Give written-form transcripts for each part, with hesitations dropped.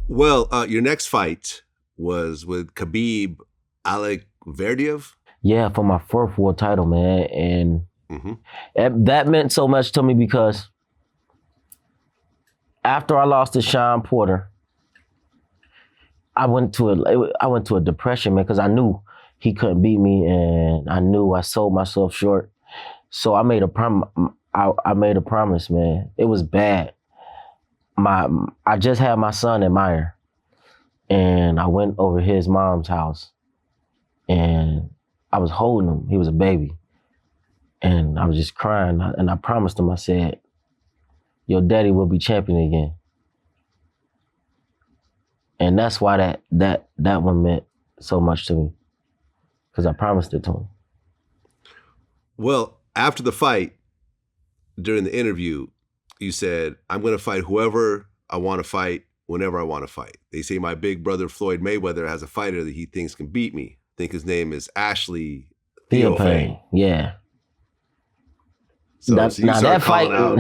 Well, your next fight was with Khabib Allakhverdiev. Yeah, for my fourth world title, man. And that meant so much to me because after I lost to Sean Porter, I went to a depression, man, because I knew he couldn't beat me, and I knew I sold myself short. So I made a promise, man. It was bad. I just had my son at Meyer, and I went over his mom's house, and I was holding him. He was a baby, and I was just crying. And I promised him. I said, "Your daddy will be champion again." And that's why that one meant so much to me, because I promised it to him. Well, after the fight, during the interview, you said, "I'm going to fight whoever I want to fight, whenever I want to fight. They say my big brother Floyd Mayweather has a fighter that he thinks can beat me. I think his name is Ashley Theophane." Yeah. So you started calling out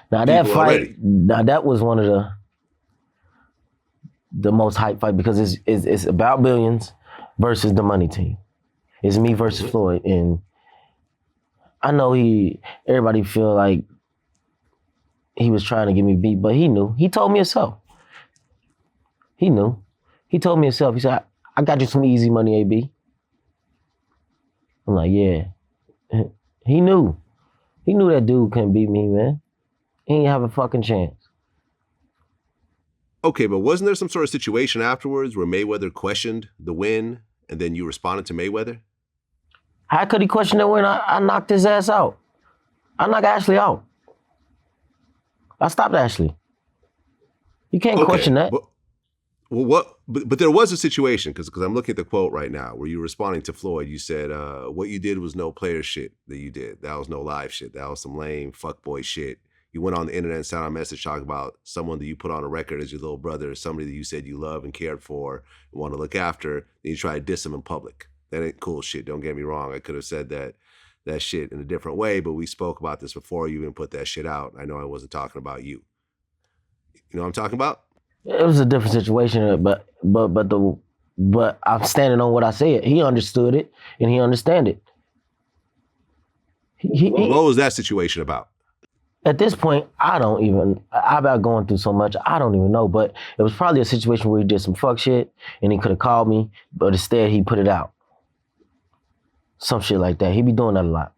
that was one of the most hype fight, because it's about billions versus the money team. It's me versus Floyd, and I know everybody feel like he was trying to get me beat, but he knew. He told me himself. He knew. He told me himself. He said, "I got you some easy money, AB." I'm like, yeah. He knew. He knew that dude couldn't beat me, man. He ain't have a fucking chance. Okay, but wasn't there some sort of situation afterwards where Mayweather questioned the win and then you responded to Mayweather? How could he question the win? I knocked his ass out. I knocked Ashley out. I stopped Ashley. You can't question that. But there was a situation, because I'm looking at the quote right now where you were responding to Floyd. You said, what you did was no player shit that you did. That was no live shit. That was some lame fuckboy shit. You went on the internet and sent out a message talking about someone that you put on a record as your little brother, somebody that you said you love and cared for and want to look after, then you try to diss him in public. That ain't cool shit. Don't get me wrong. I could have said that shit in a different way, but we spoke about this before you even put that shit out. I know I wasn't talking about you. You know what I'm talking about? It was a different situation, but I'm standing on what I said. He understood it, and he understand it. What was that situation about? At this point, I've been going through so much, I don't even know, but it was probably a situation where he did some fuck shit, and he could have called me, but instead he put it out. Some shit like that. He be doing that a lot.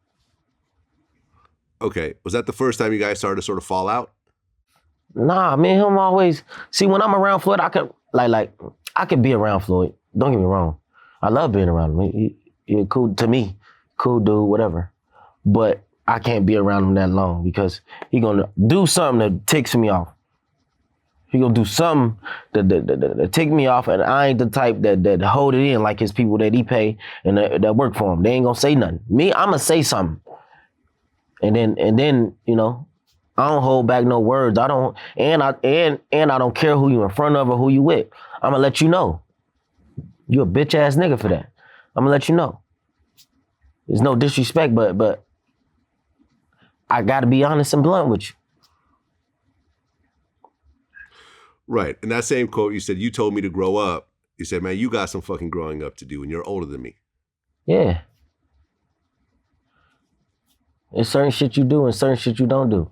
Okay, was that the first time you guys started to sort of fall out? Nah, me and him always, see, when I'm around Floyd, I could be around Floyd. Don't get me wrong. I love being around him. He cool to me, cool dude, whatever. But I can't be around him that long, because he gonna do something that ticks me off. He gonna do something that tick me off, and I ain't the type that hold it in like his people that he pay and that work for him. They ain't gonna say nothing. Me, I'm gonna say something. And then, you know, I don't hold back no words. I don't care who you in front of or who you with. I'm gonna let you know. You a bitch ass nigga for that. I'm gonna let you know. There's no disrespect, but I gotta be honest and blunt with you. Right. In that same quote, you said, you told me to grow up. You said, man, you got some fucking growing up to do, and you're older than me. Yeah. There's certain shit you do and certain shit you don't do.